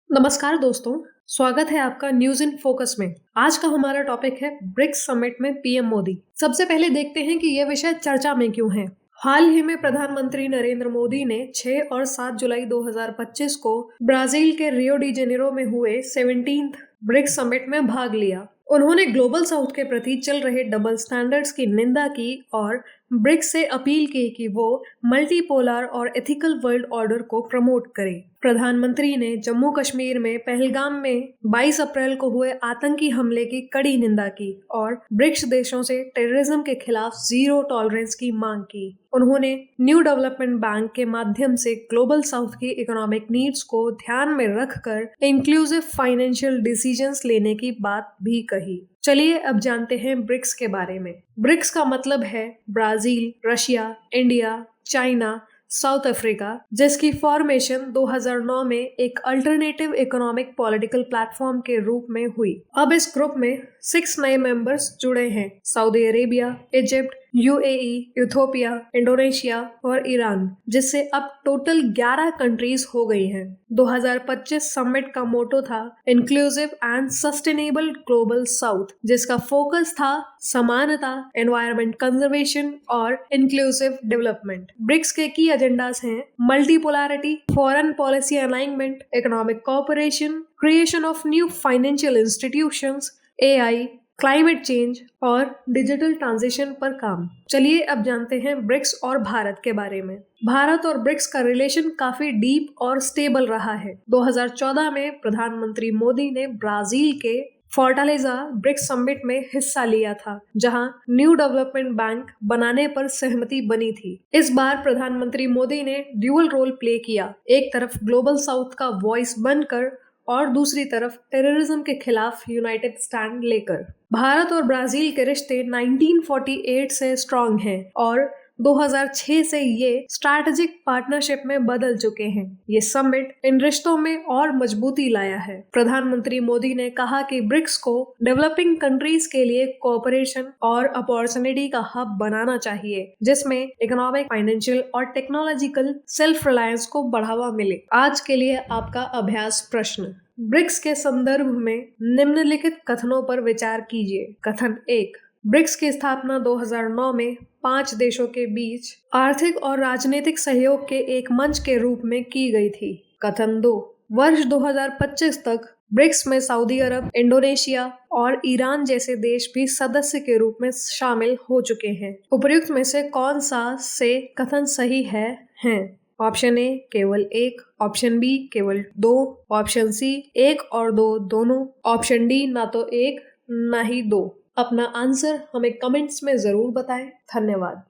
नमस्कार दोस्तों, स्वागत है आपका न्यूज इन फोकस में। आज का हमारा टॉपिक है ब्रिक्स समिट में पीएम मोदी। सबसे पहले देखते हैं कि यह विषय चर्चा में क्यों है। हाल ही में प्रधानमंत्री नरेंद्र मोदी ने 6 और 7 जुलाई 2025 को ब्राजील के रियो डी जेनेरो में हुए 17th ब्रिक्स समिट में भाग लिया। उन्होंने ग्लोबल साउथ के प्रति चल रहे डबल स्टैंडर्ड्स की निंदा की और ब्रिक्स से अपील की कि वो मल्टीपोलर और एथिकल वर्ल्ड ऑर्डर को प्रमोट करे। प्रधानमंत्री ने जम्मू कश्मीर में पहलगाम में 22 अप्रैल को हुए आतंकी हमले की कड़ी निंदा की और ब्रिक्स देशों से टेररिज्म के खिलाफ जीरो टॉलरेंस की मांग की। उन्होंने न्यू डेवलपमेंट बैंक के माध्यम से ग्लोबल साउथ की इकोनॉमिक नीड्स को ध्यान में रखकर इंक्लूसिव फाइनेंशियल डिसीजंस लेने की बात भी कही। चलिए अब जानते हैं ब्रिक्स के बारे में। ब्रिक्स का मतलब है Brazil, Russia, India, China, south Africa, जिसकी फॉर्मेशन 2009 में एक अल्टरनेटिव इकोनॉमिक पॉलिटिकल प्लेटफॉर्म के रूप में हुई। अब इस ग्रुप में 6 नए मेंबर्स जुड़े हैं: Saudi Arabia, Egypt, UAE, Ethiopia, Indonesia और ईरान, जिससे अब टोटल 11 कंट्रीज हो गई हैं। 2025 समिट का मोटो था inclusive and sustainable global south, जिसका फोकस था समानता, एनवायरमेंट कंजर्वेशन और इंक्लूसिव डेवलपमेंट। ब्रिक्स के की एजेंडास हैं multipolarity, foreign policy alignment, economic cooperation, creation of new financial institutions, AI, climate change और डिजिटल ट्रांजिशन पर काम। चलिए अब जानते हैं ब्रिक्स और भारत के बारे में। भारत और ब्रिक्स का रिलेशन काफी डीप और स्टेबल रहा है। 2014 में प्रधानमंत्री मोदी ने ब्राजील के फोर्टालेजा ब्रिक्स समिट में हिस्सा लिया था, जहां न्यू डेवलपमेंट बैंक बनाने पर सहमति बनी थी। इस बार प्रधानमंत्री मोदी ने ड्यूअल रोल प्ले किया, एक तरफ ग्लोबल साउथ का वॉइस बनकर और दूसरी तरफ टेररिज्म के खिलाफ यूनाइटेड स्टैंड लेकर। भारत और ब्राजील के रिश्ते 1948 से स्ट्रॉन्ग हैं और 2006 से ये स्ट्रैटेजिक पार्टनरशिप में बदल चुके हैं। ये समिट इन रिश्तों में और मजबूती लाया है। प्रधानमंत्री मोदी ने कहा कि ब्रिक्स को डेवलपिंग कंट्रीज के लिए कोऑपरेशन और अपॉर्चुनिटी का हब बनाना चाहिए, जिसमें इकोनॉमिक, फाइनेंशियल और टेक्नोलॉजिकल सेल्फ रिलायंस को बढ़ावा मिले। आज के लिए आपका अभ्यास प्रश्न: ब्रिक्स के संदर्भ में निम्नलिखित कथनों पर विचार कीजिए। कथन 1: ब्रिक्स की स्थापना 2009 में 5 देशों के बीच आर्थिक और राजनीतिक सहयोग के एक मंच के रूप में की गई थी। कथन 2: वर्ष 2025 तक ब्रिक्स में सऊदी अरब, इंडोनेशिया और ईरान जैसे देश भी सदस्य के रूप में शामिल हो चुके हैं। उपर्युक्त में से कौन सा से कथन सही है? ऑप्शन ए केवल 1, ऑप्शन बी केवल 2, ऑप्शन सी 1 और 2 दोनों, ऑप्शन डी ना तो 1 ना ही 2। अपना आंसर हमें कमेंट्स में जरूर बताएं। धन्यवाद।